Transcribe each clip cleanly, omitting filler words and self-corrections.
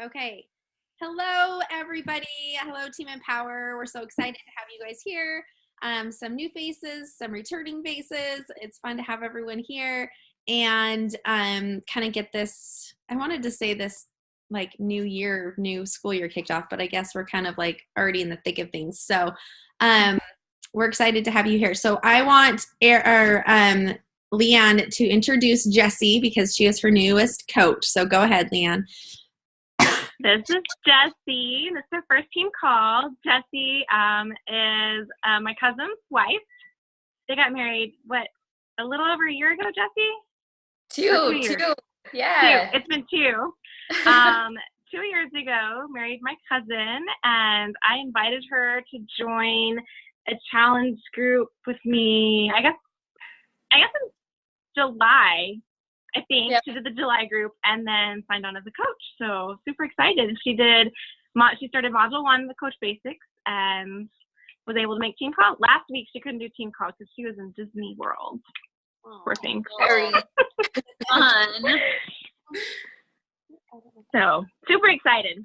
Okay. Hello, everybody. Hello, Team Empower. We're so excited to have you guys here. Some new faces, some returning faces. It's fun to have everyone here and kind of get this. I wanted to say this like new school year kicked off, but I guess we're kind of like already in the thick of things. So we're excited to have you here. So I want Leanne to introduce Jessie because she is her newest coach. So go ahead, Leanne. This is Jessie. This is her first team call. Jessie is my cousin's wife. They got married, a little over a year ago, Jessie? Two. Yeah. It's been 2. 2 years ago, married my cousin, and I invited her to join a challenge group with me, I guess in July. I think yep. She did the July group and then signed on as a coach. So super excited. She started module 1, the coach basics, and was able to make team call. Last week she couldn't do team call because she was in Disney World. Poor thing. Very fun. So super excited.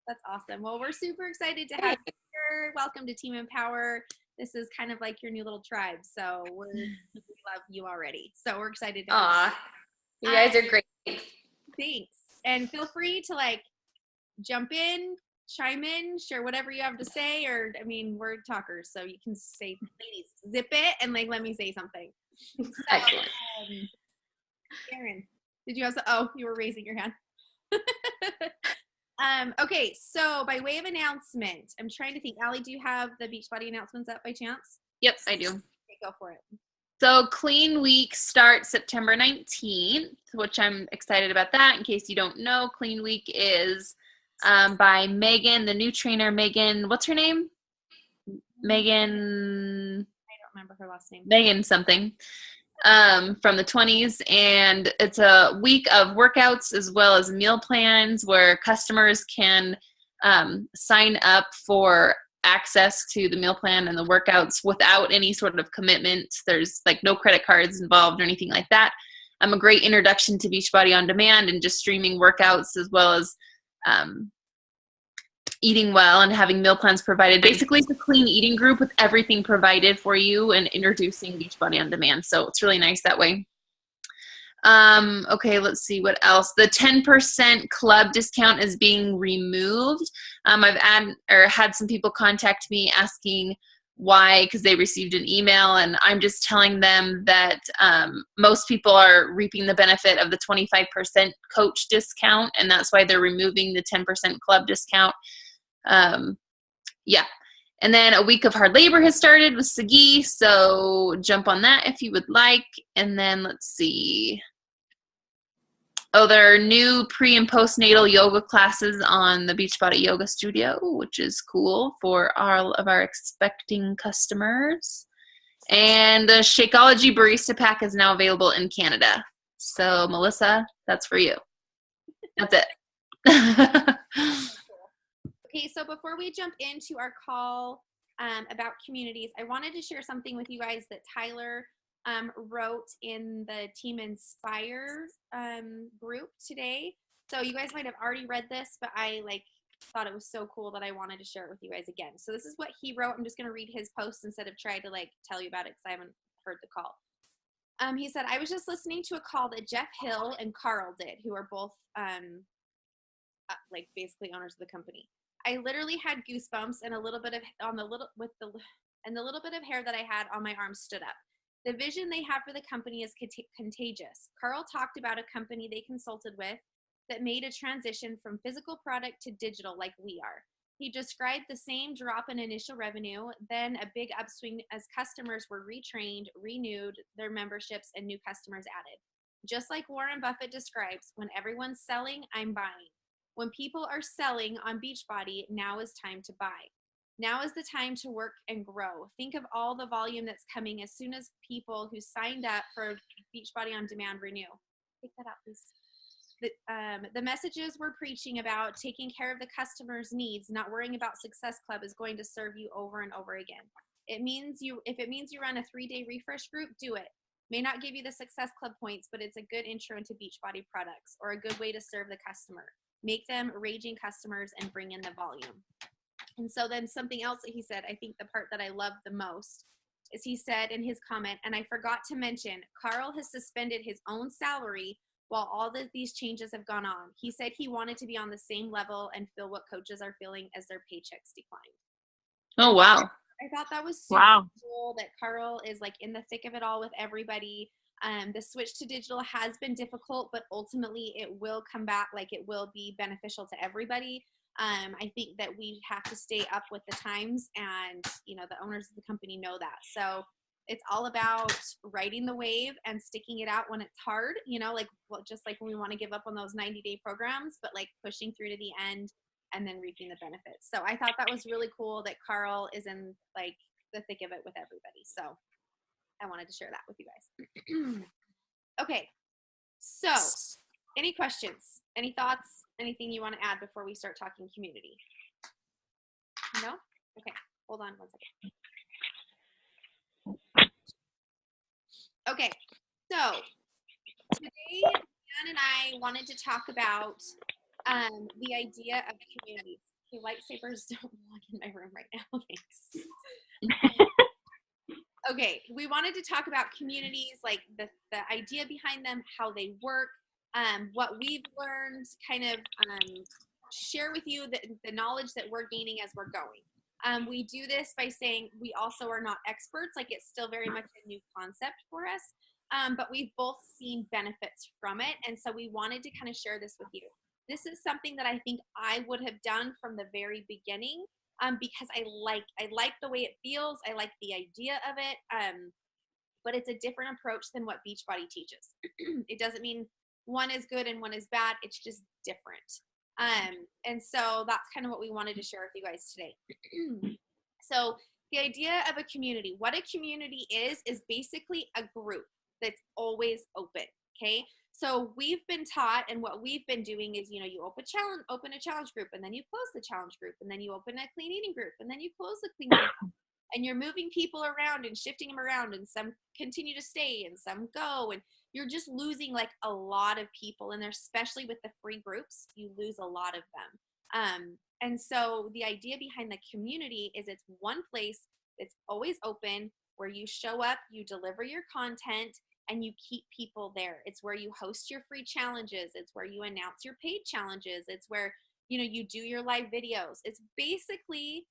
That's awesome. Well, we're super excited to have you here. Welcome to Team Empower. This is kind of like your new little tribe. So we love you already. So we're excited to have you. You guys are great. Thanks. And feel free to like jump in, chime in, share whatever you have to say, or we're talkers, so you can say, ladies, zip it and like let me say something. So, excellent. Erin, did you have you were raising your hand. Okay, so by way of announcement, I'm trying to think. Allie, do you have the Beachbody announcements up by chance? Yep, I do. Okay, go for it. So Clean Week starts September 19th, which I'm excited about that. In case you don't know, Clean Week is by Megan, the new trainer, Megan. What's her name? Megan. I don't remember her last name. Megan something from the 20s. And it's a week of workouts as well as meal plans where customers can sign up for access to the meal plan and the workouts without any sort of commitment. There's like no credit cards involved or anything like that. A great introduction to Beachbody on Demand and just streaming workouts as well as eating well and having meal plans provided. Basically, it's a clean eating group with everything provided for you and introducing Beachbody on Demand. So it's really nice that way. Okay, let's see what else. The 10% club discount is being removed. I've had some people contact me asking why, because they received an email, and I'm just telling them that most people are reaping the benefit of the 25% coach discount, and that's why they're removing the 10% club discount. Yeah. And then a week of hard labor has started with Sagi, so jump on that if you would like. And then let's see. There are new pre- and postnatal yoga classes on the Beachbody Yoga Studio, which is cool for all of our expecting customers. And the Shakeology Barista Pack is now available in Canada. So, Melissa, that's for you. That's it. Okay, so before we jump into our call about communities, I wanted to share something with you guys that Tyler wrote in the Team Inspire group today. So you guys might have already read this, but I thought it was so cool that I wanted to share it with you guys again. So this is what he wrote. I'm just going to read his post instead of try to tell you about it because I haven't heard the call. He said, I was just listening to a call that Jeff Hill and Carl did, who are both basically owners of the company. I literally had goosebumps and a little bit of the little bit of hair that I had on my arm stood up. The vision they have for the company is contagious. Carl talked about a company they consulted with that made a transition from physical product to digital like we are. He described the same drop in initial revenue, then a big upswing as customers were retrained, renewed their memberships, and new customers added. Just like Warren Buffett describes, when everyone's selling, I'm buying. When people are selling on Beachbody, now is time to buy. Now is the time to work and grow. Think of all the volume that's coming as soon as people who signed up for Beachbody on Demand renew. Take that out, please. The messages we're preaching about taking care of the customer's needs, not worrying about Success Club, is going to serve you over and over again. If it means you run a 3-day refresh group, do it. May not give you the Success Club points, but it's a good intro into Beachbody products or a good way to serve the customer. make them raging customers, and bring in the volume. And so then something else that he said, I think the part that I love the most, is he said in his comment, and I forgot to mention, Carl has suspended his own salary while all these changes have gone on. He said he wanted to be on the same level and feel what coaches are feeling as their paychecks decline. Oh, wow. I thought that was super cool that Carl is like in the thick of it all with everybody. The switch to digital has been difficult, but ultimately it will come back. Like, it will be beneficial to everybody. I think that we have to stay up with the times, and, you know, the owners of the company know that. So it's all about riding the wave and sticking it out when it's hard, you know, like, well, just like when we want to give up on those 90-day programs, but like pushing through to the end and then reaping the benefits. So I thought that was really cool that Carl is in like the thick of it with everybody. So I wanted to share that with you guys. Okay. So any questions, any thoughts, anything you want to add before we start talking community? No? Okay. Hold on one second. Okay. So today, Dan and I wanted to talk about the idea of community. Okay, lightsabers don't belong in my room right now. Thanks. Okay, we wanted to talk about communities, like the idea behind them, how they work, what we've learned, kind of share with you the knowledge that we're gaining as we're going. We do this by saying we also are not experts, like it's still very much a new concept for us, but we've both seen benefits from it, and so we wanted to kind of share this with you. This is something that I think I would have done from the very beginning, because I like the way it feels. I like the idea of it, but it's a different approach than what Beachbody teaches. It doesn't mean one is good and one is bad. It's just different. And so that's kind of what we wanted to share with you guys today. So the idea of a community, what a community is basically a group that's always open. Okay. So we've been taught, and what we've been doing is, you know, you open a challenge group, and then you close the challenge group, and then you open a clean eating group, and then you close the clean eating group, and you're moving people around and shifting them around, and some continue to stay and some go, and you're just losing like a lot of people in there, especially with the free groups. You lose a lot of them. And so the idea behind the community is it's one place that's always open, where you show up, you deliver your content, and you keep people there. It's where you host your free challenges. It's where you announce your paid challenges. It's where, you know, you do your live videos. It's basically,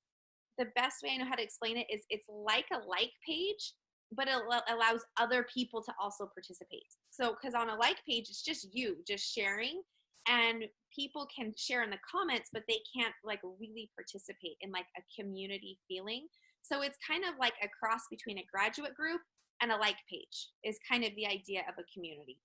the best way I know how to explain it is it's like a like page, but it allows other people to also participate. So, because on a like page, it's just you just sharing, and people can share in the comments, but they can't like really participate in like a community feeling. So it's kind of like a cross between a graduate group and a like page is kind of the idea of a community.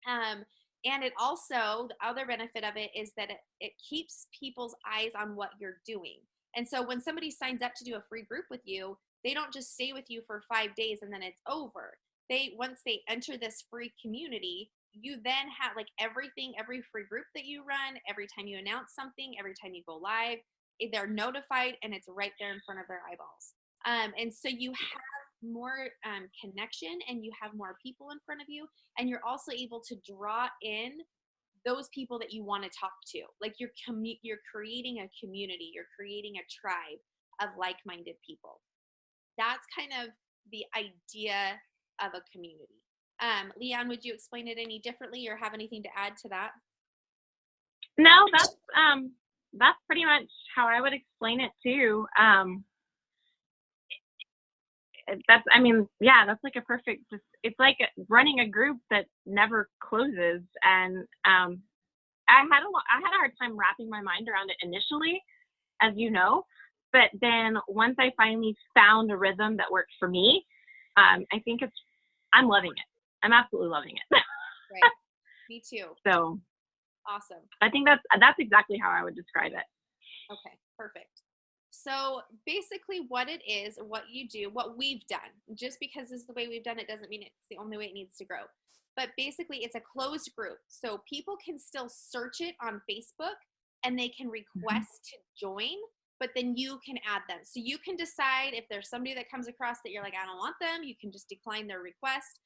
And it also, the other benefit of it is that it keeps people's eyes on what you're doing. And so when somebody signs up to do a free group with you, they don't just stay with you for 5 days and then it's over. Once they enter this free community, you then have like every free group that you run, every time you announce something, every time you go live, they're notified, and it's right there in front of their eyeballs. And so you have more connection, and you have more people in front of you, and you're also able to draw in those people that you want to talk to. Like you're creating a community, you're creating a tribe of like-minded people. That's kind of the idea of a community. Leanne, would you explain it any differently or have anything to add to that? No, that's pretty much how I would explain it too. That's like a perfect, it's like running a group that never closes. And I had a hard time wrapping my mind around it initially, as you know, but then once I finally found a rhythm that worked for me, I think I'm loving it. I'm absolutely loving it. Right. Me too. So awesome. I think that's exactly how I would describe it. Okay, perfect. So basically what it is, what you do, what we've done, just because this is the way we've done it doesn't mean it's the only way it needs to grow. But basically it's a closed group. So people can still search it on Facebook and they can request to join, but then you can add them. So you can decide if there's somebody that comes across that you're like, I don't want them, you can just decline their request.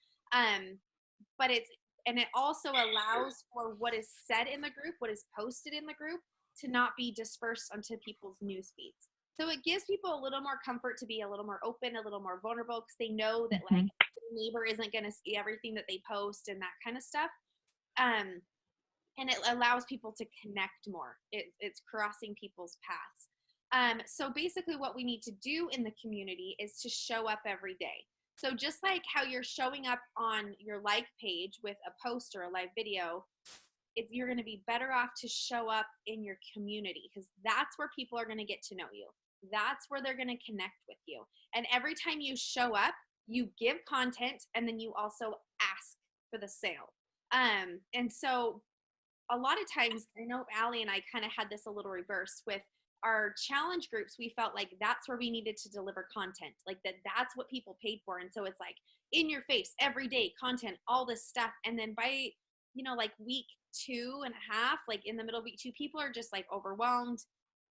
But it's And it also allows for what is said in the group, what is posted in the group, to not be dispersed onto people's news feeds. So it gives people a little more comfort to be a little more open, a little more vulnerable, because they know that like the neighbor isn't going to see everything that they post and that kind of stuff. And it allows people to connect more. It's crossing people's paths. So basically what we need to do in the community is to show up every day. So just like how you're showing up on your like page with a post or a live video, you're going to be better off to show up in your community, because that's where people are going to get to know you. That's where they're going to connect with you. And every time you show up, you give content, and then you also ask for the sale. And so a lot of times, I know Allie and I kind of had this a little reverse with our challenge groups. We felt like that's where we needed to deliver content, like that's what people paid for. And so it's like in your face every day content, all this stuff. And then by, like week 2.5, like in the middle of week 2, people are just like overwhelmed.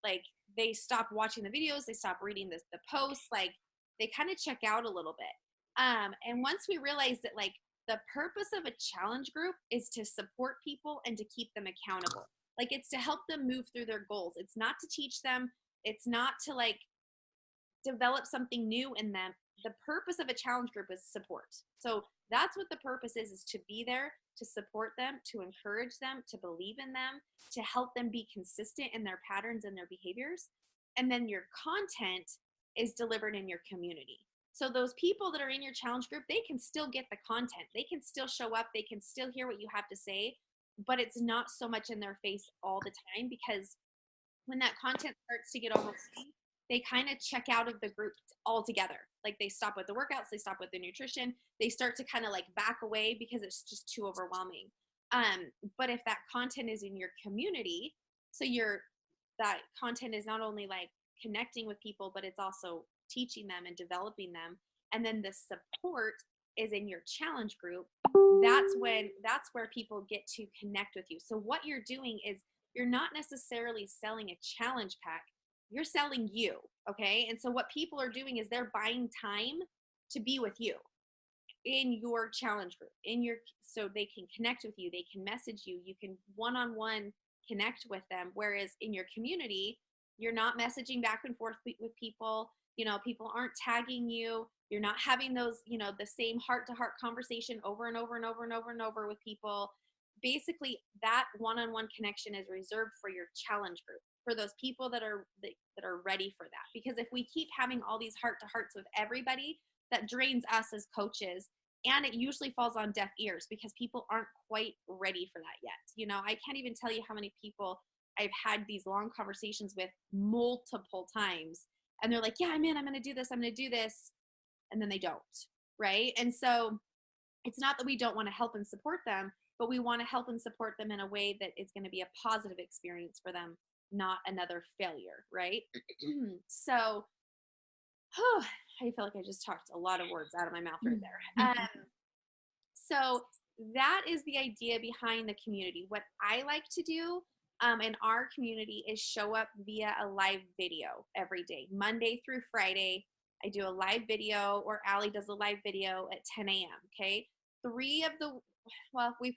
Like they stop watching the videos, they stop reading the posts, like they kind of check out a little bit. And once we realized that like the purpose of a challenge group is to support people and to keep them accountable. Like it's to help them move through their goals. It's not to teach them. It's not to like develop something new in them. The purpose of a challenge group is support. So that's what the purpose is to be there, to support them, to encourage them, to believe in them, to help them be consistent in their patterns and their behaviors. And then your content is delivered in your community. So those people that are in your challenge group, they can still get the content. They can still show up. They can still hear what you have to say, but it's not so much in their face all the time, because when that content starts to get overwhelming, they kind of check out of the group altogether. Like they stop with the workouts, they stop with the nutrition, they start to kind of like back away because it's just too overwhelming. But if that content is in your community, so that content is not only like connecting with people, but it's also teaching them and developing them. And then the support is in your challenge group. That's where people get to connect with you. So what you're doing is you're not necessarily selling a challenge pack, you're selling you. Okay. And so what people are doing is they're buying time to be with you in your challenge group, so they can connect with you, they can message you, you can one-on-one connect with them. Whereas in your community, you're not messaging back and forth with people. People aren't tagging you. You're not having those, the same heart-to-heart conversation over and over and over and over and over with people. Basically, that one-on-one connection is reserved for your challenge group, for those people that are ready for that. Because if we keep having all these heart-to-hearts with everybody, that drains us as coaches, and it usually falls on deaf ears because people aren't quite ready for that yet. I can't even tell you how many people I've had these long conversations with multiple times, and they're like, yeah, I'm in, I'm going to do this, I'm going to do this. And then they don't, right? And so it's not that we don't want to help and support them, but we want to help and support them in a way that is going to be a positive experience for them, not another failure, right? So, I feel like I just talked a lot of words out of my mouth right there. So that is the idea behind the community. What I like to do in our community is show up via a live video every day, Monday through Friday. I do a live video, or Allie does a live video at 10 a.m. Okay. We've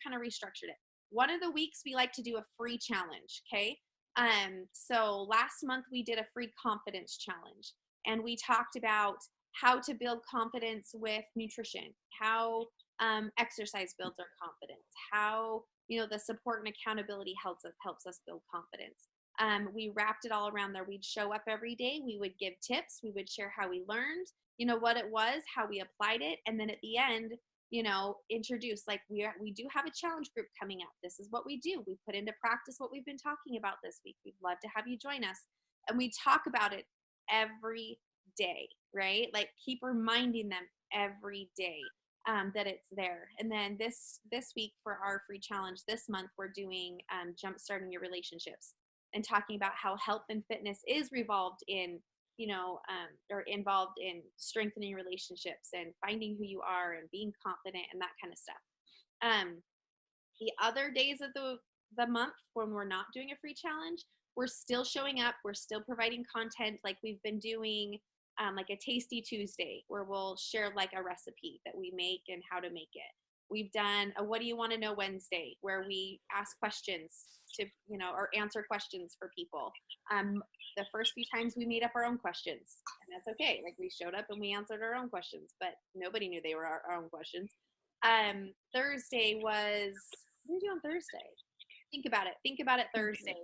kind of restructured it. One of the weeks we like to do a free challenge. Okay. So last month we did a free confidence challenge, and we talked about how to build confidence with nutrition, how exercise builds our confidence, how the support and accountability helps us build confidence. We wrapped it all around there. We'd show up every day. We would give tips. We would share how we learned, what it was, how we applied it. And then at the end, introduce, like, we do have a challenge group coming up. This is what we do. We put into practice what we've been talking about this week. We'd love to have you join us. And we talk about it every day, right? Like, keep reminding them every day that it's there. And then this week for our free challenge this month, we're doing jumpstarting your relationships, and talking about how health and fitness is revolved in, or involved in strengthening relationships and finding who you are and being confident and that kind of stuff. The other days of the month when we're not doing a free challenge, we're still showing up. We're still providing content. Like, we've been doing like a Tasty Tuesday, where we'll share like a recipe that we make and how to make it. We've done a What Do You Want to Know Wednesday, where we ask questions to, or answer questions for people. The first few times we made up our own questions, and that's okay. Like, we showed up and we answered our own questions, but nobody knew they were our own questions. Thursday was, what did we do on Thursday? Think about it Thursday,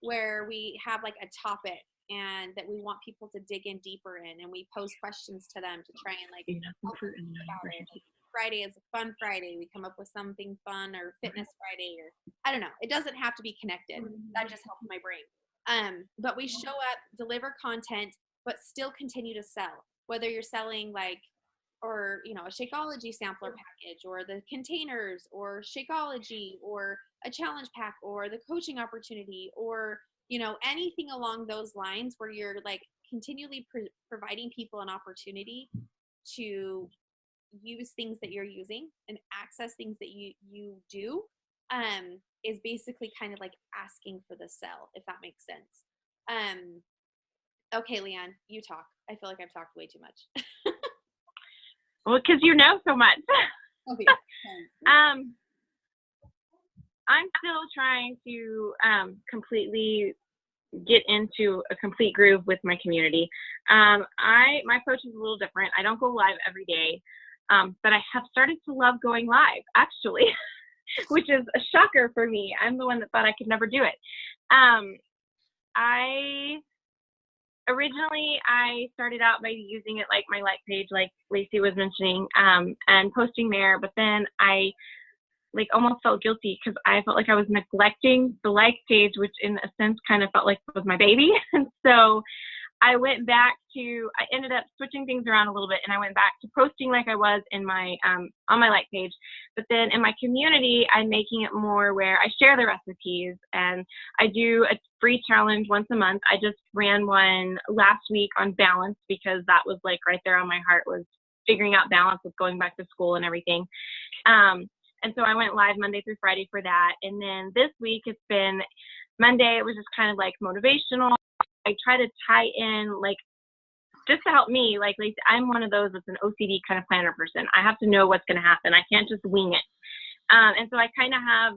where we have like a topic and that we want people to dig in deeper in, and we pose questions to them to try and like help them think about it. Friday is a fun Friday. We come up with something fun, or fitness Friday, or I don't know. It doesn't have to be connected. That just helps my brain. But we show up, deliver content, but still continue to sell. Whether you're selling like, or a Shakeology sampler package, or the containers, or Shakeology, or a challenge pack, or the coaching opportunity, or anything along those lines, where you're like continually providing people an opportunity to use things that you're using and access things that you do, is basically kind of like asking for the sell, if that makes sense. Okay, Leanne, you talk. I feel like I've talked way too much. Well, because you know so much. Oh, yeah. I'm still trying to completely get into a complete groove with my community. My approach is a little different. I don't go live every day, but I have started to love going live, actually, which is a shocker for me. I'm the one that thought I could never do it. Originally, I started out by using it like my like page, like Lacey was mentioning, and posting there. But then I almost felt guilty because I felt like I was neglecting the like page, which in a sense kind of felt like it was my baby. And so I ended up switching things around a little bit, and I went back to posting like I was in my on my like page. But then in my community, I'm making it more where I share the recipes, and I do a free challenge once a month. I just ran one last week on balance, because that was like right there on my heart, was figuring out balance with going back to school and everything. And so I went live Monday through Friday for that. And then this week, it's been Monday. It was just kind of like motivational. I try to tie in, like, just to help me, like I'm one of those that's an OCD kind of planner person. I have to know what's going to happen. I can't just wing it. And so I kind of have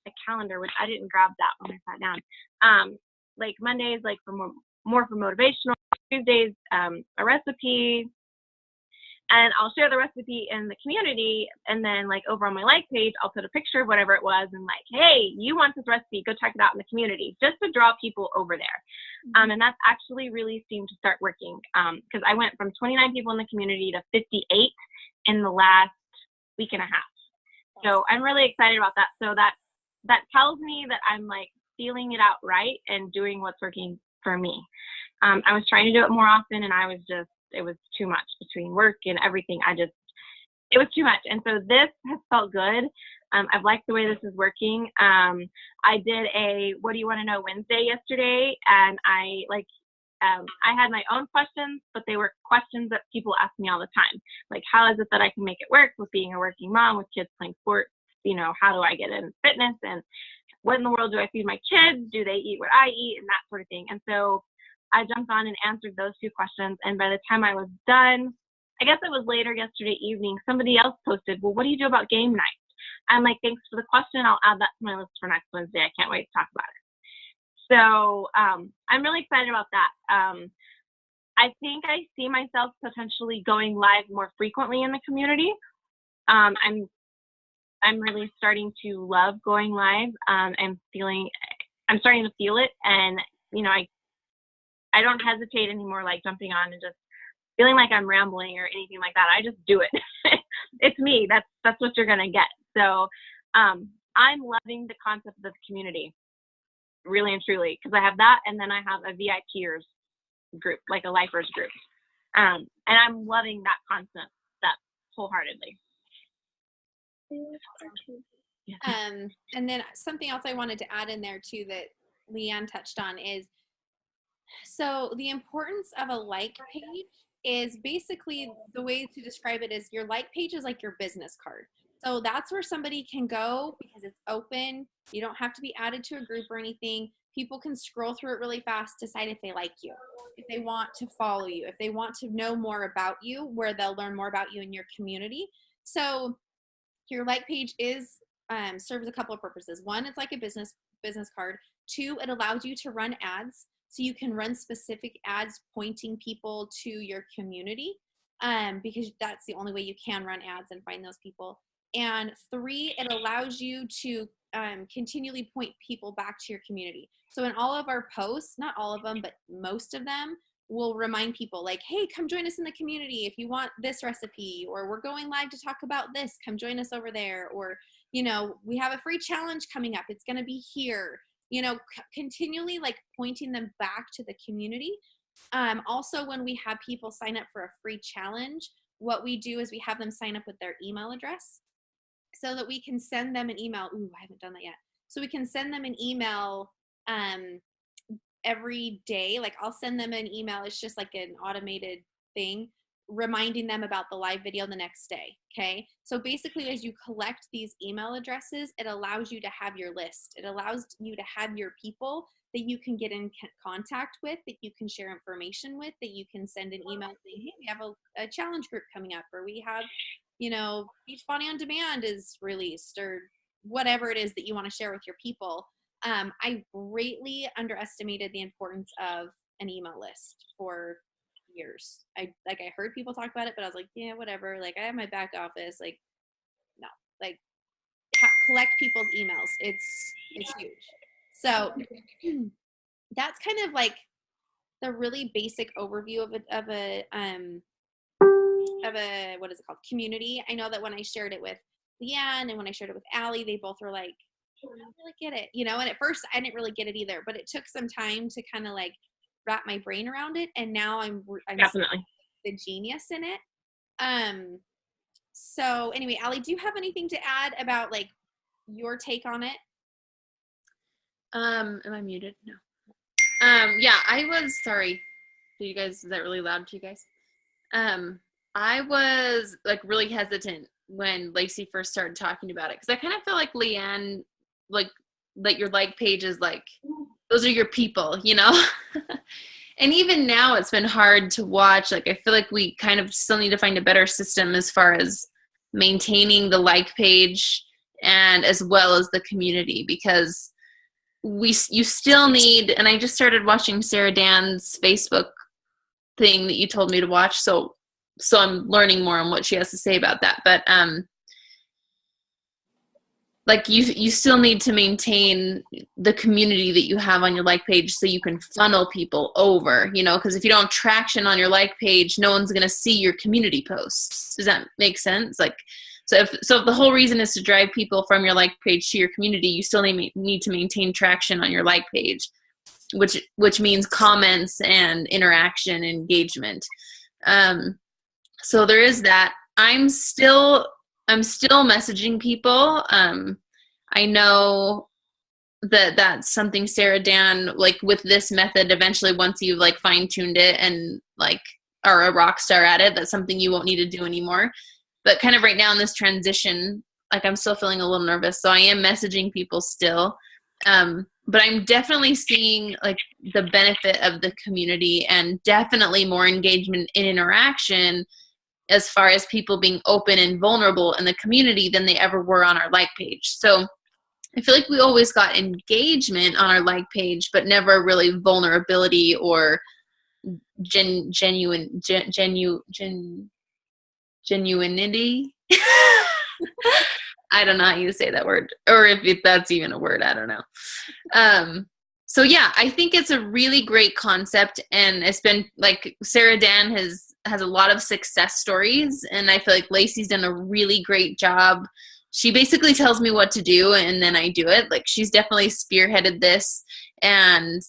a calendar, which I didn't grab that when I sat down. Like Mondays, like for more for motivational. Tuesdays, a recipe. And I'll share the recipe in the community, and then like over on my like page, I'll put a picture of whatever it was, and like, hey, you want this recipe, go check it out in the community, just to draw people over there. And that's actually really seemed to start working, because I went from 29 people in the community to 58 in the last week and a half. So I'm really excited about that. So that tells me that I'm like feeling it out right and doing what's working for me. I was trying to do it more often, and it was too much between work and everything. It was too much. And so this has felt good. I've liked the way this is working. I did a What Do You Want to Know Wednesday yesterday, and I had my own questions, but they were questions that people ask me all the time. Like, how is it that I can make it work with being a working mom with kids playing sports? How do I get in fitness? And what in the world do I feed my kids? Do they eat what I eat? And that sort of thing. And so I jumped on and answered those two questions. And by the time I was done, I guess it was later yesterday evening, somebody else posted, well, what do you do about game night? I'm like, thanks for the question. I'll add that to my list for next Wednesday. I can't wait to talk about it. So I'm really excited about that. I think I see myself potentially going live more frequently in the community. I'm really starting to love going live. I'm starting to feel it. And, I don't hesitate anymore, like jumping on and just feeling like I'm rambling or anything like that. I just do it. It's me. That's what you're going to get. So I'm loving the concept of the community, really and truly, because I have that, and then I have a VIPers group, like a lifers group. And I'm loving that concept wholeheartedly. And then something else I wanted to add in there too that Leanne touched on is, so the importance of a like page is basically, the way to describe it is, your like page is like your business card. So that's where somebody can go because it's open. You don't have to be added to a group or anything. People can scroll through it really fast, decide if they like you, if they want to follow you, if they want to know more about you, where they'll learn more about you in your community. So Your like page is serves a couple of purposes. One, it's like a business card. Two, it allows you to run ads. So you can run specific ads pointing people to your community, because that's the only way you can run ads and find those people. And three, it allows you to continually point people back to your community. So in all of our posts, not all of them, but most of them, will remind people like, hey, come join us in the community if you want this recipe, or we're going live to talk about this, come join us over there, or, you know, we have a free challenge coming up, it's going to be here, you know, continually like pointing them back to the community. Also, when we have people sign up for a free challenge, what we do is we have them sign up with their email address so that we can send them an email. Ooh, I haven't done that yet. So we can send them an email every day. Like I'll send them an email. It's just like an automated thing reminding them about the live video the next day. Okay. So basically, as you collect these email addresses, it allows you to have your list. It allows you to have your people that you can get in contact with, that you can share information with, that you can send an email saying, hey, we have a challenge group coming up, or we have, you know, Beachbody on Demand is released, or whatever it is that you want to share with your people. I greatly underestimated the importance of an email list for years. I heard people talk about it, but I was like, yeah, whatever. Like I have my back office. Like, no, like collect people's emails. It's huge. So that's kind of like the really basic overview of a what is it called, community. I know that when I shared it with Leanne and when I shared it with Allie, they both were like, I don't really get it, you know, and at first I didn't really get it either, but it took some time to kind of like wrap my brain around it, and now I'm Definitely the genius in it. So anyway, Allie, do you have anything to add about like your take on it? Am I muted? No. Yeah, I was sorry. Is that really loud to you guys? I was like really hesitant when Lacey first started talking about it, because I kind of feel like Leanne, like your like page is like, those are your people, you know? And even now it's been hard to watch. Like, I feel like we kind of still need to find a better system as far as maintaining the like page and as well as the community, because you still need, and I just started watching Sarah Dan's Facebook thing that you told me to watch. So I'm learning more on what she has to say about that. But, like you still need to maintain the community that you have on your like page so you can funnel people over, you know, because if you don't have traction on your like page, no one's going to see your community posts. Does that make sense? Like, so if the whole reason is to drive people from your like page to your community, you still need to maintain traction on your like page, which means comments and interaction and engagement. So there is that. I'm still messaging people. I know that that's something Sarah Dan, like with this method, eventually once you've like fine-tuned it and like are a rock star at it, that's something you won't need to do anymore. But kind of right now in this transition, like I'm still feeling a little nervous. So I am messaging people still. But I'm definitely seeing like the benefit of the community and definitely more engagement and interaction as far as people being open and vulnerable in the community than they ever were on our like page. So I feel like we always got engagement on our like page, but never really vulnerability or genuinity. I don't know how you say that word, or if that's even a word, I don't know. So yeah, I think it's a really great concept, and it's been like Sarah Dan has a lot of success stories, and I feel like Lacey's done a really great job. She basically tells me what to do and then I do it. Like, she's definitely spearheaded this, and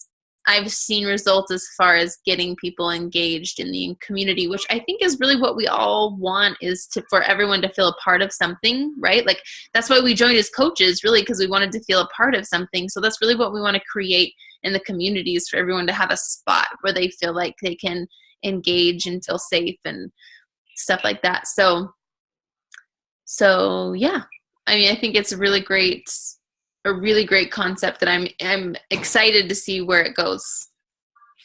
I've seen results as far as getting people engaged in the community, which I think is really what we all want, is for everyone to feel a part of something, right? Like, that's why we joined as coaches, really, because we wanted to feel a part of something. So that's really what we want to create in the communities, for everyone to have a spot where they feel like they can engage and feel safe and stuff like that. So yeah, I mean, I think it's a really great concept that I'm excited to see where it goes.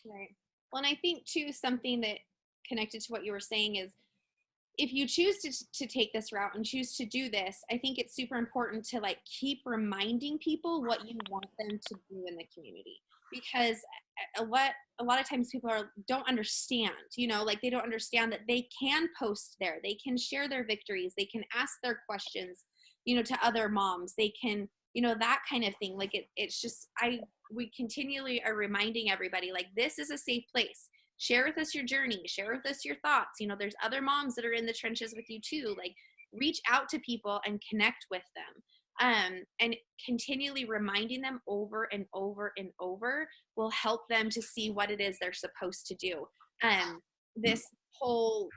Right. Well, and I think too, something that connected to what you were saying is if you choose to take this route and choose to do this, I think it's super important to like keep reminding people what you want them to do in the community, because a lot of times people don't understand, you know, like they don't understand that they can post there, they can share their victories, they can ask their questions, you know, to other moms, they can, you know, that kind of thing. Like it's just, we continually are reminding everybody, like, this is a safe place. Share with us your journey, share with us your thoughts. You know, there's other moms that are in the trenches with you too. Like, reach out to people and connect with them. And continually reminding them over and over and over will help them to see what it is they're supposed to do. This whole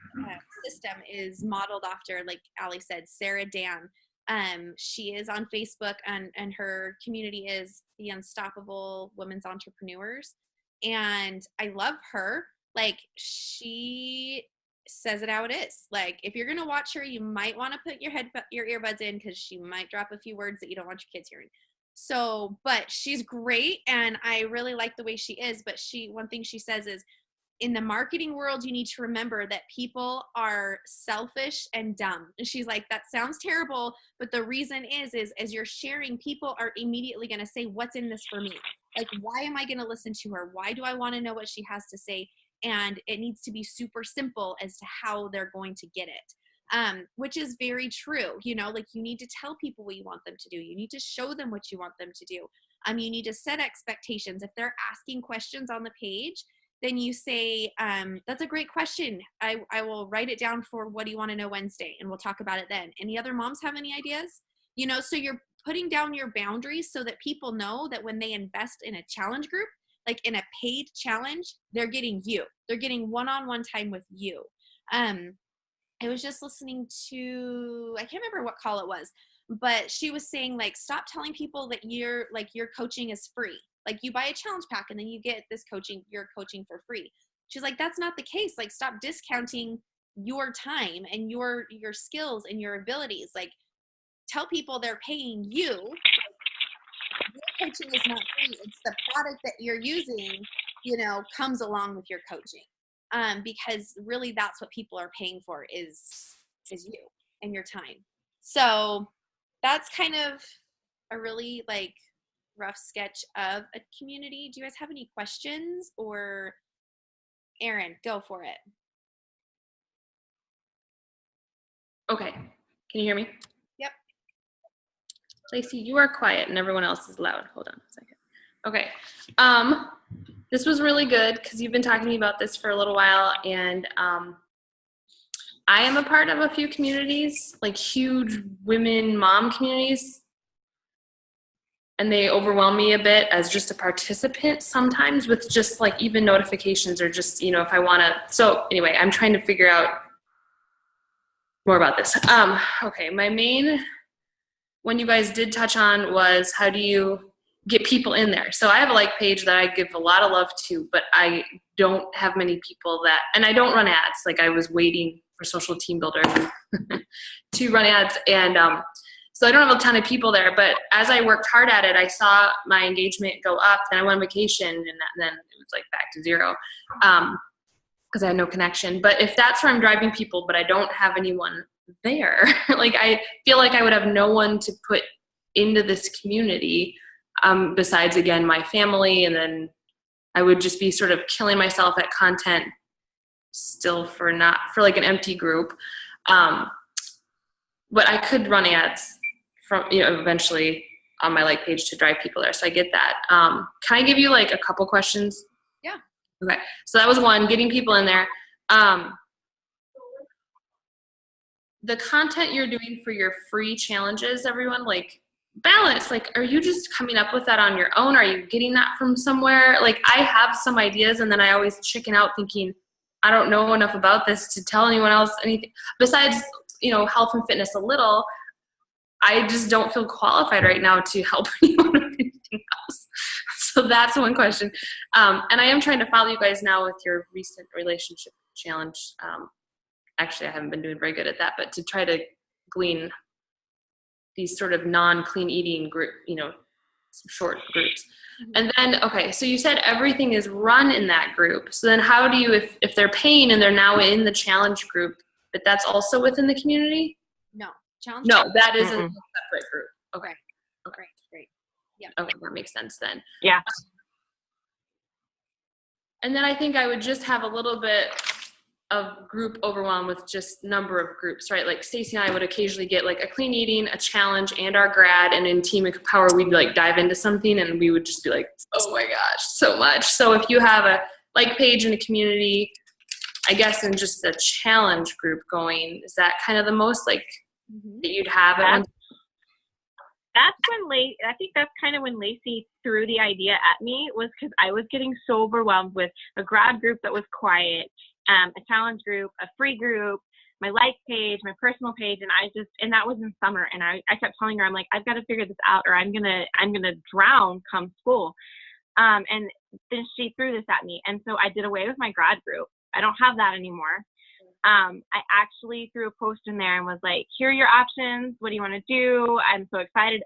system is modeled after, like Ali said, Sarah Dan. She is on Facebook, and her community is the Unstoppable Women's Entrepreneurs. And I love her. Like, she says it how it is. Like, if you're going to watch her, you might want to put your earbuds in, because she might drop a few words that you don't want your kids hearing. So, but she's great. And I really like the way she is. But one thing she says is, in the marketing world, you need to remember that people are selfish and dumb. And she's like, that sounds terrible, but the reason is as you're sharing, people are immediately going to say, what's in this for me? Like, why am I going to listen to her? Why do I want to know what she has to say? And it needs to be super simple as to how they're going to get it, which is very true. You know, like, you need to tell people what you want them to do. You need to show them what you want them to do. You need to set expectations. If they're asking questions on the page, then you say, that's a great question. I will write it down for what do you want to know Wednesday, and we'll talk about it then. Any other moms have any ideas? You know, so you're putting down your boundaries so that people know that when they invest in a challenge group, like in a paid challenge, they're getting you. They're getting one-on-one time with you. I was just listening to, I can't remember what call it was, but she was saying, like, stop telling people that your coaching is free. Like, you buy a challenge pack and then you get this your coaching for free. She's like, that's not the case. Like, stop discounting your time and your skills and your abilities. Like, tell people they're paying you. Your coaching is not free. It's the product that you're using, you know, comes along with your coaching. Because really that's what people are paying for is you and your time. So that's kind of a really, like, rough sketch of a community. Do you guys have any questions? Or Erin, go for it. Okay. Can you hear me? Yep. Lacey, you are quiet and everyone else is loud. Hold on a second. Okay. This was really good because you've been talking to me about this for a little while, and I am a part of a few communities, like huge women mom communities, and they overwhelm me a bit as just a participant sometimes, with just like even notifications, or just, you know, if I want to. So anyway, I'm trying to figure out more about this. Okay, my main one you guys did touch on was, how do you get people in there? So I have a like page that I give a lot of love to, but I don't have many people that, and I don't run ads. Like, I was waiting for Social Team Builder to run ads, and so I don't have a ton of people there. But as I worked hard at it, I saw my engagement go up. Then I went on vacation, and then it was like back to zero because I had no connection. But if that's where I'm driving people, but I don't have anyone there, like, I feel like I would have no one to put into this community besides, again, my family, and then I would just be sort of killing myself at content still for like an empty group. But I could run ads from, you know, eventually on my like page to drive people there. So I get that. Can I give you like a couple questions? Yeah. Okay. So that was one, getting people in there. The content you're doing for your free challenges, everyone, like, balance, like, are you just coming up with that on your own? Are you getting that from somewhere? Like, I have some ideas, and then I always chicken out thinking, I don't know enough about this to tell anyone else anything besides, you know, health and fitness a little. I just don't feel qualified right now to help anyone with anything else. So that's one question. And I am trying to follow you guys now with your recent relationship challenge. Actually, I haven't been doing very good at that, but to try to glean these sort of non-clean eating group, you know, short groups. And then, okay, so you said everything is run in that group. So then how do you, if they're paying and they're now in the challenge group, but that's also within the community? No. Challenge No, Group. that is a separate group. Okay. Okay, great. Yeah. Okay, that makes sense then. Yeah. And then I think I would just have a little bit of group overwhelm with just number of groups, right? Like Stacy and I would occasionally get like a clean eating, a challenge, and our grad, and in Team Empower, we'd like dive into something and we would just be like, oh my gosh, so much. So if you have a like page in a community, I guess, and just a challenge group going, is that kind of the most like that you'd have at one? That's when I think that's kind of when Lacey threw the idea at me, was because I was getting so overwhelmed with a grad group that was quiet, a challenge group, a free group, my like page, my personal page, and that was in summer, and I kept telling her, I'm like, I've got to figure this out, or I'm gonna drown come school. And then she threw this at me, and so I did away with my grad group. I don't have that anymore. I actually threw a post in there and was like, here are your options. What do you want to do? I'm so excited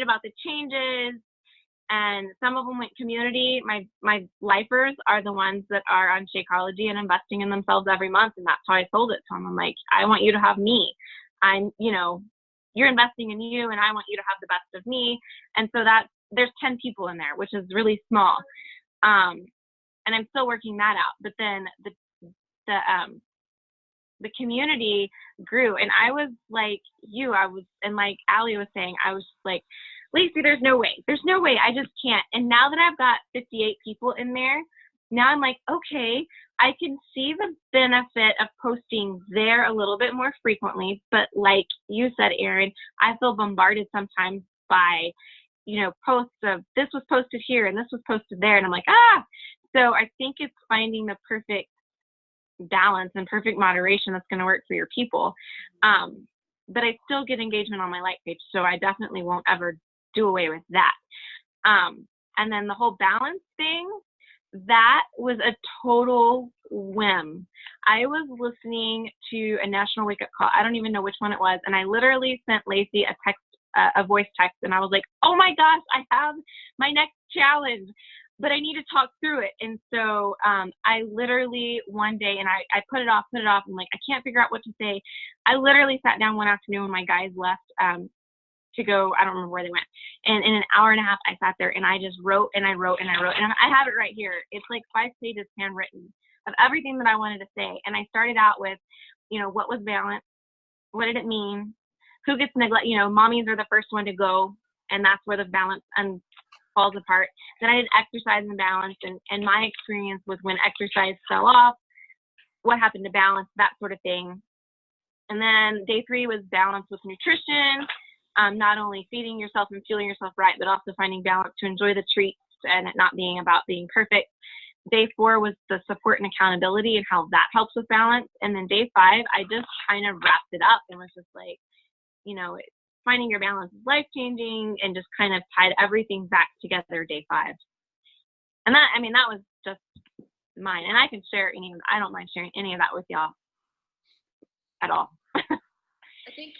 about the changes. And some of them went community. My lifers are the ones that are on Shakeology and investing in themselves every month. And that's how I sold it to them. I'm like, I want you to have me. You're investing in you, and I want you to have the best of me. And so there's 10 people in there, which is really small. And I'm still working that out. But then the community grew, and I was like and like Allie was saying, I was like, Lacey, there's no way, I just can't. And now that I've got 58 people in there, now I'm like, okay, I can see the benefit of posting there a little bit more frequently. But like you said, Erin, I feel bombarded sometimes by, posts of this was posted here and this was posted there. And I'm like, so I think it's finding the perfect balance and perfect moderation that's going to work for your people. But I still get engagement on my like page, so I definitely won't ever do away with that. And then the whole balance thing, that was a total whim. I was listening to a National Wake Up Call. I don't even know which one it was. And I literally sent Lacey a voice text, and I was like, oh my gosh, I have my next challenge, but I need to talk through it. And so I literally one day, and I put it off. I'm like, I can't figure out what to say. I literally sat down one afternoon when my guys left to go, I don't remember where they went. And in an hour and a half, I sat there and I just wrote and I wrote and I wrote. And I have it right here. It's like 5 pages handwritten of everything that I wanted to say. And I started out with, what was balance? What did it mean? Who gets neglected? Mommies are the first one to go, and that's where the balance falls apart. Then I did exercise and balance, and my experience was when exercise fell off, what happened to balance, that sort of thing. And then day 3 was balance with nutrition, not only feeding yourself and fueling yourself right, but also finding balance to enjoy the treats and it not being about being perfect. Day 4 was the support and accountability and how that helps with balance. And then day 5, I just kind of wrapped it up and was just like, finding your balance is life-changing, and just kind of tied everything back together day 5. And that was just mine. And I can share I don't mind sharing any of that with y'all at all. I think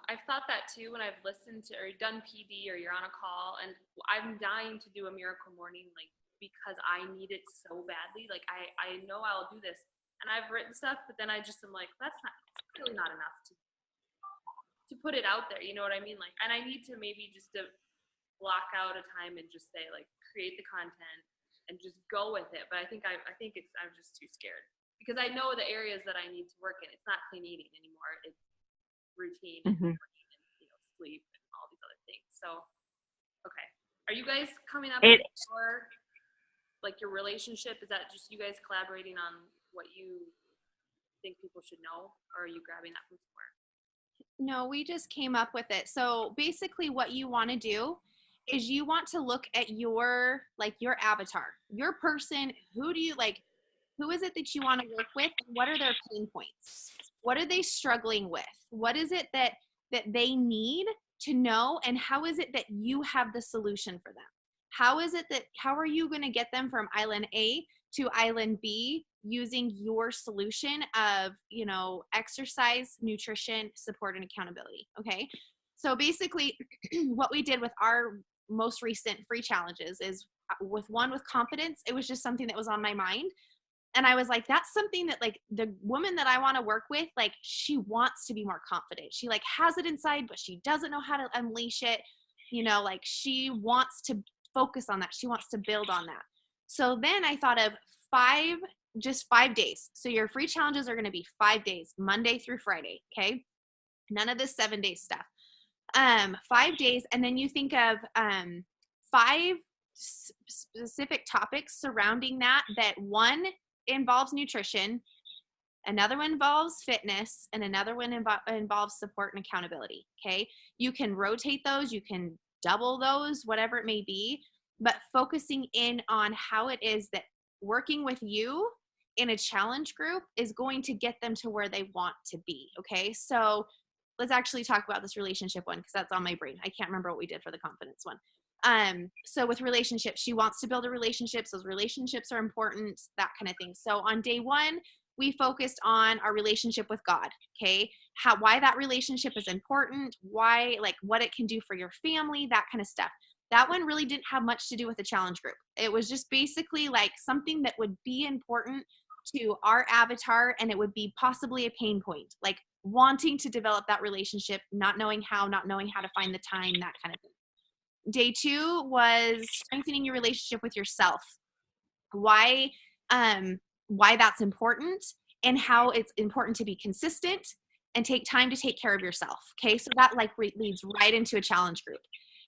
I've thought that too when I've listened to or done PD or you're on a call, and I'm dying to do a miracle morning, like, because I need it so badly. Like I know I'll do this, and I've written stuff, but then I just am like, it's really not enough to put it out there, you know what I mean? Like, and I need to maybe just to block out a time and just say, like, create the content and just go with it. But I think I'm just too scared, because I know the areas that I need to work in. It's not clean eating anymore. It's routine and sleep and all these other things. So, okay. Are you guys coming up with your relationship? Is that just you guys collaborating on what you think people should know, or are you grabbing that from somewhere? No, we just came up with it. So basically what you want to do is you want to look at your avatar, your person. Who is it that you want to work with? What are their pain points? What are they struggling with? What is it that they need to know? And how is it that you have the solution for them? How are you going to get them from island A to island B using your solution of, exercise, nutrition, support, and accountability? Okay. So basically what we did with our most recent free challenges is with confidence. It was just something that was on my mind. And I was like, that's something that like the woman that I want to work with, like she wants to be more confident. She like has it inside, but she doesn't know how to unleash it. You know, like she wants to focus on that. She wants to build on that. So then I thought of 5 days. So your free challenges are going to be 5 days, Monday through Friday. Okay. None of this 7-day stuff. 5 days. And then you think of 5 specific topics surrounding that one involves nutrition, another one involves fitness, and another one involves support and accountability. Okay. You can rotate those, you can double those, whatever it may be, but focusing in on how it is that working with you in a challenge group is going to get them to where they want to be. Okay. So let's actually talk about this relationship one, because that's on my brain. I can't remember what we did for the confidence one. So with relationships, she wants to build a relationship. So those relationships are important, that kind of thing. So on day 1, we focused on our relationship with God. Okay. Why that relationship is important, why, like what it can do for your family, that kind of stuff. That one really didn't have much to do with the challenge group. It was just basically like something that would be important to our avatar, and it would be possibly a pain point, like wanting to develop that relationship, not knowing how to find the time, that kind of thing. Day 2 was strengthening your relationship with yourself. Why that's important, and how it's important to be consistent and take time to take care of yourself. Okay. So that like leads right into a challenge group,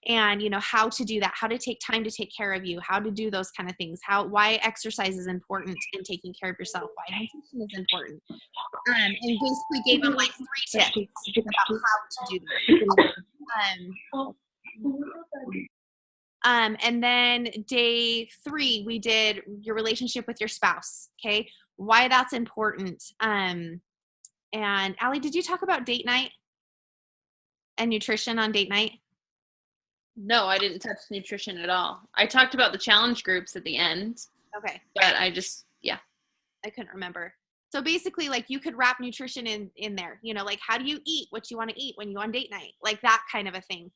and you know, how to do that, how to take time to take care of you, how to do those kind of things, why exercise is important in taking care of yourself, why nutrition is important. And basically gave them like 3 tips about how to do that. And then day 3, we did your relationship with your spouse. Okay. Why that's important. And Allie, did you talk about date night and nutrition on date night? No, I didn't touch nutrition at all. I talked about the challenge groups at the end. Okay. But I couldn't remember. So basically, like you could wrap nutrition in there, you know, like how do you eat what you want to eat when you on date night, like that kind of a thing.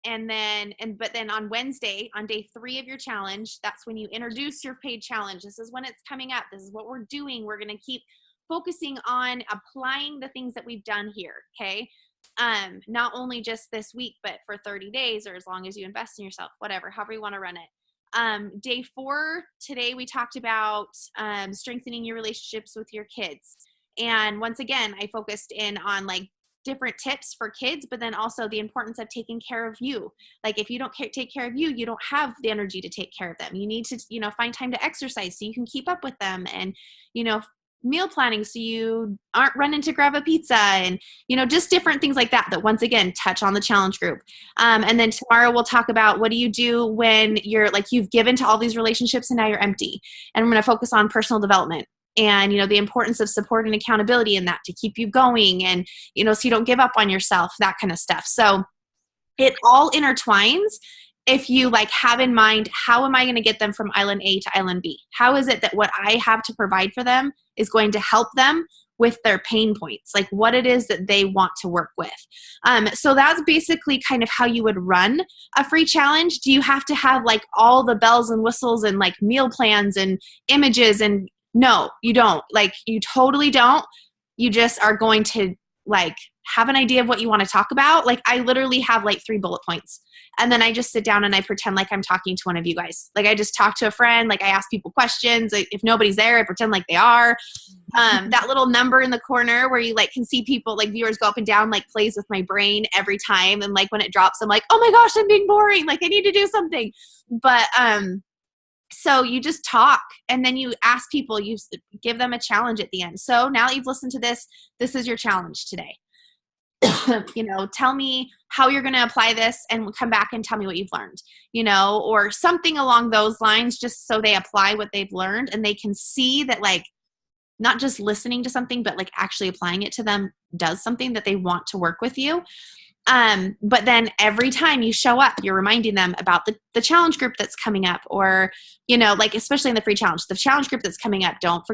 But then on Wednesday, on day 3 of your challenge, that's when you introduce your paid challenge. This is when it's coming up. This is what we're doing. We're going to keep focusing on applying the things that we've done here. Okay. Not only just this week, but for 30 days or as long as you invest in yourself, whatever, however you want to run it. Day 4, today we talked about strengthening your relationships with your kids. And once again, I focused in on like different tips for kids, but then also the importance of taking care of you. Like if you don't take care of you, you don't have the energy to take care of them. You need to, you know, find time to exercise so you can keep up with them, and, you know, meal planning so you aren't running to grab a pizza, and, you know, just different things like that once again touch on the challenge group. And then tomorrow we'll talk about what do you do when you're like, you've given to all these relationships and now you're empty. And we're going to focus on personal development and, you know, the importance of support and accountability in that to keep you going, and, you know, so you don't give up on yourself, that kind of stuff. So it all intertwines. If you like have in mind, how am I going to get them from island A to island B? How is it that what I have to provide for them is going to help them with their pain points, like what it is that they want to work with? So that's basically kind of how you would run a free challenge. Do you have to have like all the bells and whistles and like meal plans and images? And no, you don't. Like you totally don't. You just are going to like have an idea of what you want to talk about. Like I literally have like 3 bullet points, and then I just sit down and I pretend like I'm talking to one of you guys. Like I just talk to a friend, like I ask people questions. Like, if nobody's there, I pretend like they are. That little number in the corner where you like can see people, like viewers go up and down, like plays with my brain every time. And like when it drops, I'm like, oh my gosh, I'm being boring. Like I need to do something. But so you just talk, and then you ask people, you give them a challenge at the end. So now that you've listened to this, this is your challenge today. You know, tell me how you're going to apply this, and come back and tell me what you've learned, you know, or something along those lines, just so they apply what they've learned and they can see that like not just listening to something, but like actually applying it to them does something that they want to work with you. But then every time you show up, you're reminding them about the challenge group that's coming up, or, you know, like, especially in the free challenge, the challenge group that's coming up, don't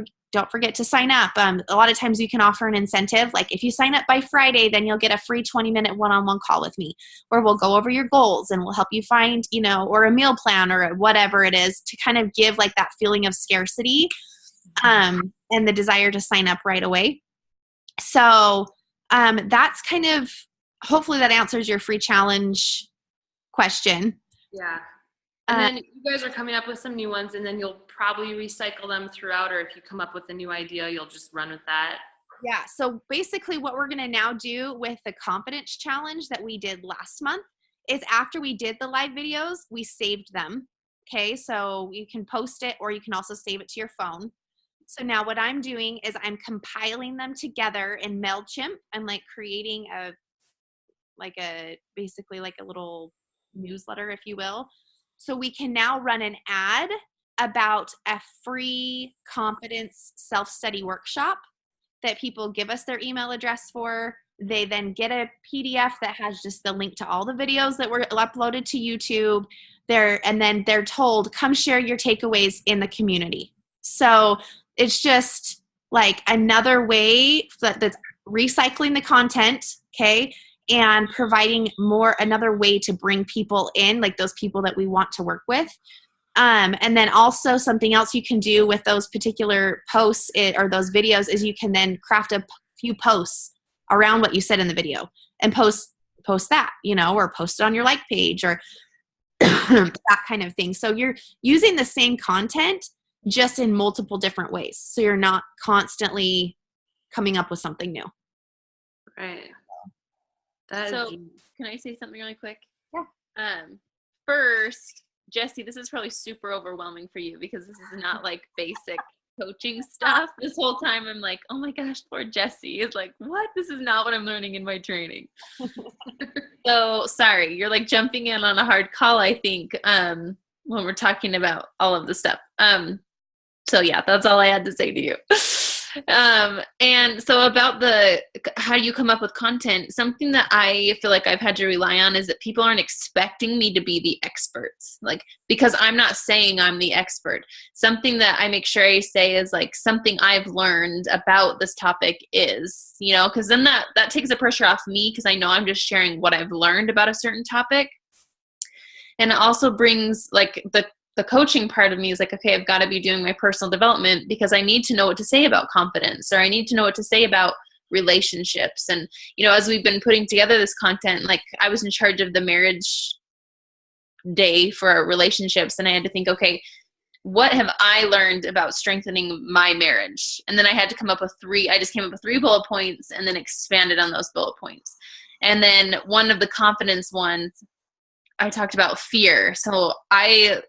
forget to sign up. A lot of times you can offer an incentive. Like if you sign up by Friday, then you'll get a free 20-minute one-on-one call with me, where we'll go over your goals and we'll help you find, you know, or a meal plan or whatever it is, to kind of give like that feeling of scarcity. and the desire to sign up right away. So that's kind of, hopefully that answers your free challenge question. Yeah. And then you guys are coming up with some new ones, and then you'll probably recycle them throughout, or if you come up with a new idea, you'll just run with that. Yeah. So basically what we're going to now do with the confidence challenge that we did last month is after we did the live videos, we saved them. Okay. So you can post it, or you can also save it to your phone. So now what I'm doing is I'm compiling them together in MailChimp. I'm like creating basically like a little newsletter, if you will. So we can now run an ad about a free confidence self-study workshop that people give us their email address for. They then get a PDF that has just the link to all the videos that were uploaded to YouTube and then they're told, come share your takeaways in the community. So it's just like another way that's recycling the content, okay, and providing another way to bring people in, like those people that we want to work with. And then also something else you can do with those particular posts or those videos is you can then craft a few posts around what you said in the video and post that, or post it on your like page or that kind of thing. So you're using the same content just in multiple different ways. So you're not constantly coming up with something new. Right. Can I say something really quick? Yeah. First, Jesse, this is probably super overwhelming for you because this is not like basic coaching stuff. This whole time I'm like, oh my gosh, poor Jesse is like, what? This is not what I'm learning in my training. So sorry, you're like jumping in on a hard call, I think, when we're talking about all of the stuff. So yeah, that's all I had to say to you. And so about how you come up with content, something that I feel like I've had to rely on is that people aren't expecting me to be the experts, like, because I'm not saying I'm the expert. Something that I make sure I say is like something I've learned about this topic is, because then that takes the pressure off me because I know I'm just sharing what I've learned about a certain topic. And it also brings like the coaching part of me is like, okay, I've got to be doing my personal development because I need to know what to say about confidence, or I need to know what to say about relationships. And, as we've been putting together this content, like I was in charge of the marriage day for our relationships. And I had to think, okay, what have I learned about strengthening my marriage? And then I had to come up with I just came up with 3 bullet points and then expanded on those bullet points. And then one of the confidence ones, I talked about fear. So I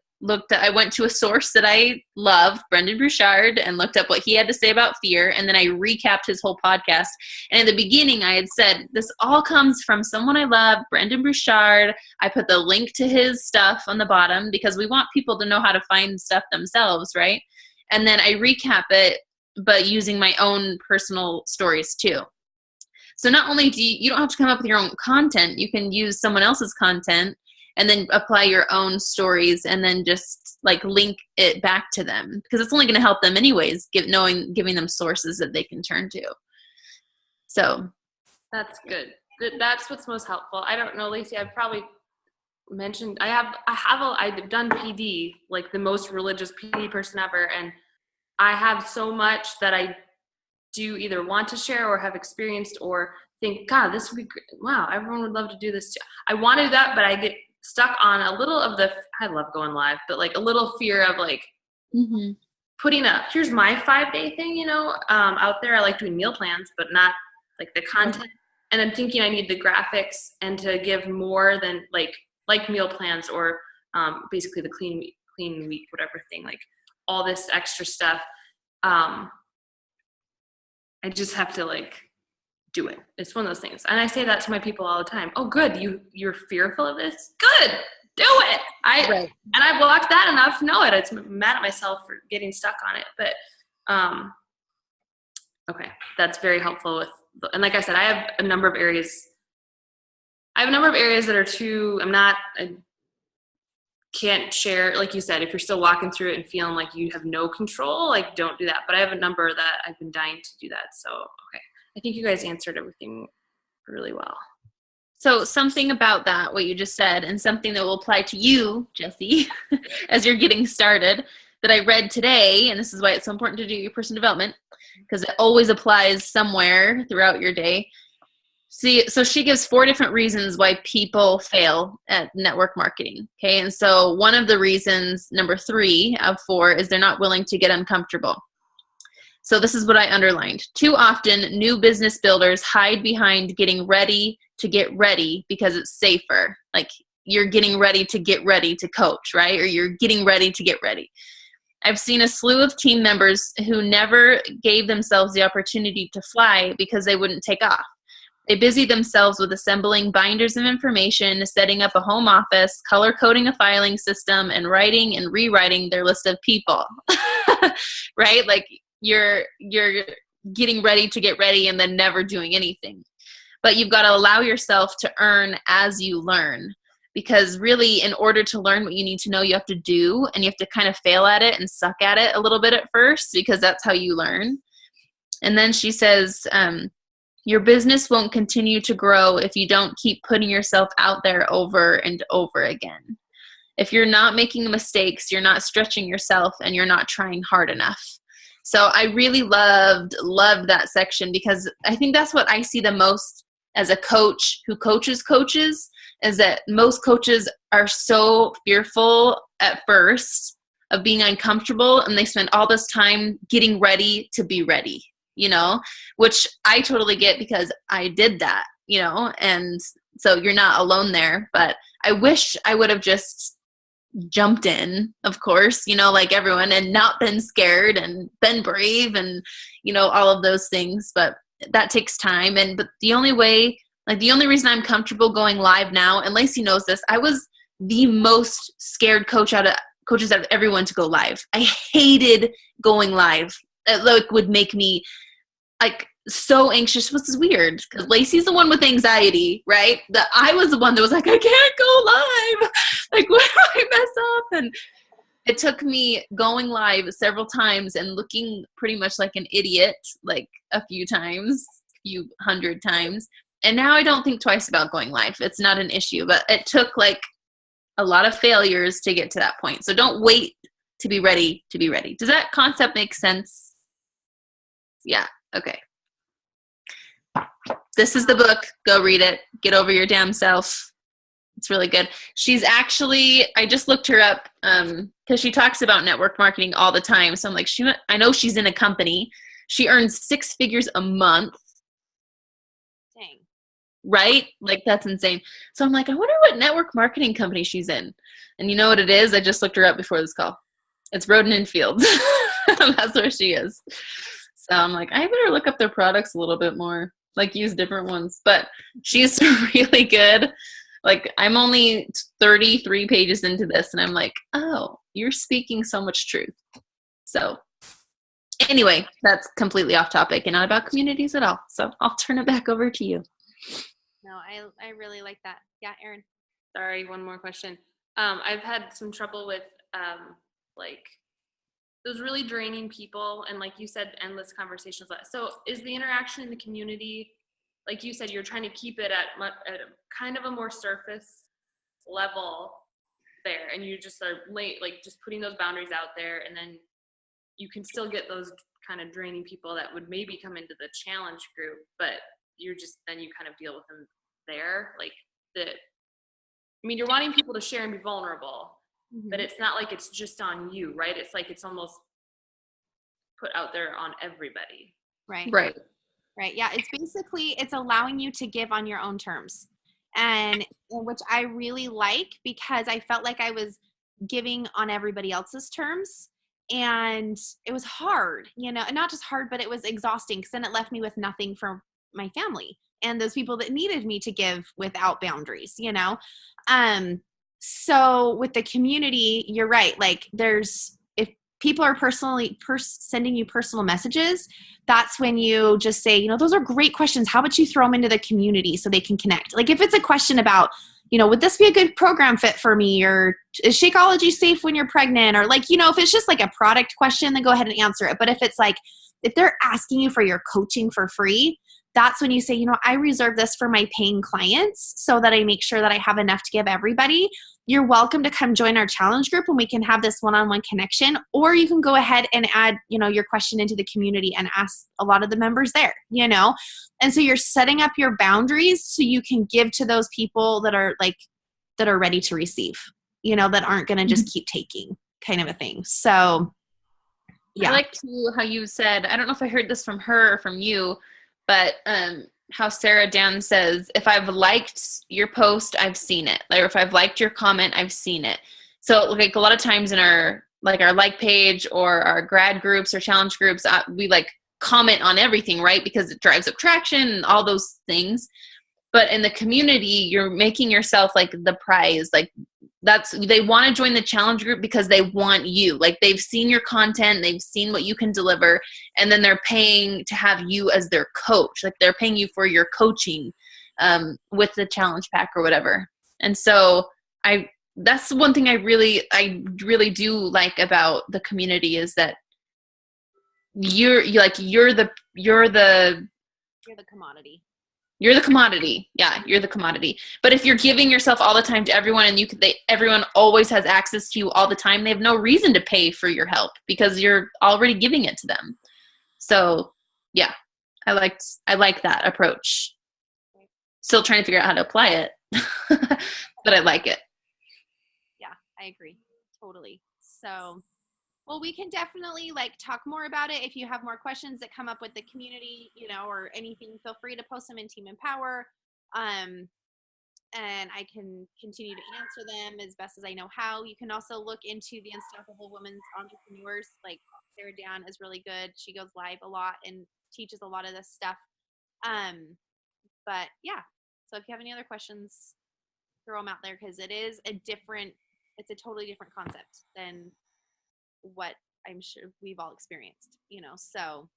went to a source that I love, Brendon Burchard, and looked up what he had to say about fear. And then I recapped his whole podcast. And in the beginning, I had said, this all comes from someone I love, Brendon Burchard. I put the link to his stuff on the bottom because we want people to know how to find stuff themselves, right? And then I recap it, but using my own personal stories too. So not only you don't have to come up with your own content, you can use someone else's content and then apply your own stories and then just like link it back to them because it's only going to help them anyways, giving them sources that they can turn to. So that's good. That's what's most helpful. I don't know, Lacey, I've probably mentioned, I've done PD, like the most religious PD person ever. And I have so much that I do either want to share or have experienced or think, God, this would be great. Wow, everyone would love to do this too. I want to do that, but I get stuck on a little of I love going live, but like a little fear of like putting here's my 5-day thing, out there. I like doing meal plans, but not like the content. And I'm thinking I need the graphics and to give more than like meal plans or basically the clean week, whatever thing, like all this extra stuff. I just have to like do it. It's one of those things. And I say that to my people all the time. Oh, good. You're fearful of this? Good. Do it. And I blocked that enough to know it. It's mad at myself for getting stuck on it. But, okay. That's very helpful and like I said, I have a number of areas that are I can't share. Like you said, if you're still walking through it and feeling like you have no control, like don't do that. But I have a number that I've been dying to do that. So, okay. I think you guys answered everything really well. So something about that, what you just said, and something that will apply to you, Jesse, as you're getting started. that I read today, and this is why it's so important to do your personal development, because it always applies somewhere throughout your day. See, so she gives 4 different reasons why people fail at network marketing. Okay. And so one of the reasons, number 3 of 4, is they're not willing to get uncomfortable. So this is what I underlined. Too often, new business builders hide behind getting ready to get ready because it's safer. Like, you're getting ready to get ready to coach, right? Or you're getting ready to get ready. I've seen a slew of team members who never gave themselves the opportunity to fly because they wouldn't take off. They busy themselves with assembling binders of information, setting up a home office, color coding a filing system, and writing and rewriting their list of people, right? Like, you're getting ready to get ready and then never doing anything. But you've got to allow yourself to earn as you learn, because really, in order to learn what you need to know, you have to do, and you have to kind of fail at it and suck at it a little bit at first, because that's how you learn. And then she says, your business won't continue to grow if you don't keep putting yourself out there over and over again. If you're not making mistakes, you're not stretching yourself, and you're not trying hard enough. So I really loved that section, because I think that's what I see the most as a coach who coaches coaches, is that most coaches are so fearful at first of being uncomfortable, and they spend all this time getting ready to be ready, you know, which I totally get, because I did that, you know, and so you're not alone there. But I wish I would have just jumped in, of course, you know, like everyone, and not been scared and been brave and, you know, all of those things. But that takes time. But the only reason I'm comfortable going live now, and Lacey knows this, I was the most scared coaches out of everyone to go live. I hated going live. It would make me like so anxious, which is weird, because Lacey's the one with anxiety, right? That I was the one that was like, I can't go live. Like, what if I mess up? And it took me going live several times and looking pretty much like an idiot, like a few hundred times. And now I don't think twice about going live. It's not an issue, but it took like a lot of failures to get to that point. So don't wait to be ready to be ready. Does that concept make sense? Yeah. Okay. This is the book. Go read it. Get over your damn self. It's really good. She's actually, I just looked her up because she talks about network marketing all the time. So I'm like, I know she's in a company. She earns 6 figures a month. Dang. Right? Like, that's insane. So I'm like, I wonder what network marketing company she's in. And you know what it is? I just looked her up before this call. It's Roden and Fields. That's where she is. So I'm like, I better look up their products a little bit more, like use different ones. But she's really good. Like, I'm only 33 pages into this, and I'm like, oh, you're speaking so much truth. So anyway, that's completely off topic and not about communities at all. So I'll turn it back over to you. No, I really like that. Yeah, Erin. Sorry, one more question. I've had some trouble with like those really draining people, and like you said, endless conversations. So is the interaction in the community, like you said, you're trying to keep it at a kind of a more surface level there, and you just are like just putting those boundaries out there, and then you can still get those kind of draining people that would maybe come into the challenge group, but then you kind of deal with them there. Like you're wanting people to share and be vulnerable, but it's not like it's just on you, right? It's like it's almost put out there on everybody. Right. Right. Yeah. It's allowing you to give on your own terms, and which I really like, because I felt like I was giving on everybody else's terms, and it was hard, and not just hard, but it was exhausting, because then it left me with nothing for my family and those people that needed me to give without boundaries, So with the community, you're right. Like, if people are sending you personal messages, that's when you just say, those are great questions. How about you throw them into the community so they can connect? Like, if it's a question about, would this be a good program fit for me? Or is Shakeology safe when you're pregnant? Or like, if it's just like a product question, then go ahead and answer it. But if it's like, if they're asking you for your coaching for free, that's when you say, you know, I reserve this for my paying clients so that I make sure that I have enough to give everybody. You're welcome to come join our challenge group and we can have this one-on-one connection, or you can go ahead and add, you know, your question into the community and ask a lot of the members there, you know? And so you're setting up your boundaries so you can give to those people that are ready to receive, you know, that aren't going to just keep taking, kind of a thing. So yeah. I like too how you said, I don't know if I heard this from her or from you, but how Sarah Dan says, if I've liked your post, I've seen it. Like, if I've liked your comment, I've seen it. So like a lot of times in our like page or our grad groups or challenge groups, we like comment on everything, right? Because it drives up traction and all those things. But in the community, you're making yourself like the prize. Like they want to join the challenge group because they want you. Like they've seen your content, they've seen what you can deliver, and then they're paying to have you as their coach. Like they're paying you for your coaching with the challenge pack or whatever. And so that's one thing I really do like about the community is that you're the commodity. You're the commodity. Yeah, you're the commodity. But if you're giving yourself all the time to everyone and everyone always has access to you all the time, they have no reason to pay for your help because you're already giving it to them. So, yeah, I like that approach. Still trying to figure out how to apply it, but I like it. Yeah, I agree. Totally. So, well, we can definitely like talk more about it. If you have more questions that come up with the community, you know, or anything, feel free to post them in Team Empower. And I can continue to answer them as best as I know how. You can also look into the Unstoppable Women's Entrepreneurs. Like Sarah Dan is really good. She goes live a lot and teaches a lot of this stuff. But yeah, so if you have any other questions, throw them out there because it's a totally different concept than what I'm sure we've all experienced, you know. So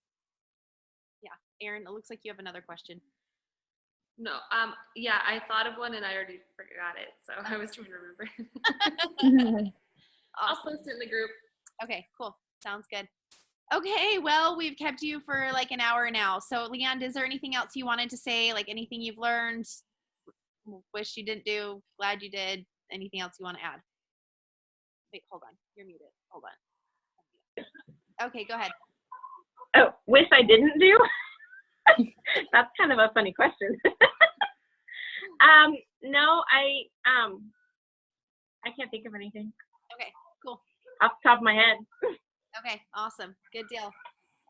yeah, Erin, it looks like you have another question. No, yeah, I thought of one and I already forgot it, so I was trying to remember. I'll post it in the group. Okay, cool. Sounds good. Okay, well, we've kept you for like an hour now. So Leanne, is there anything else you wanted to say? Like anything you've learned, wish you didn't do, glad you did, anything else you want to add? Wait, hold on. You're muted. Hold on. Okay, go ahead. Oh, wish I didn't do? That's kind of a funny question. No, I can't think of anything. Okay, cool. Off the top of my head. Okay, awesome. Good deal.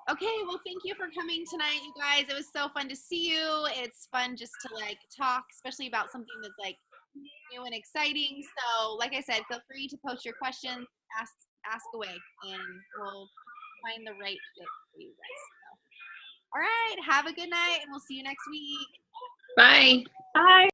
Okay, well, thank you for coming tonight, you guys. It was so fun to see you. It's fun just to like talk, especially about something that's like new and exciting. So, like I said, feel free to post your questions, ask away, and we'll find the right fit for you guys. So, all right, have a good night, and we'll see you next week. Bye. Bye.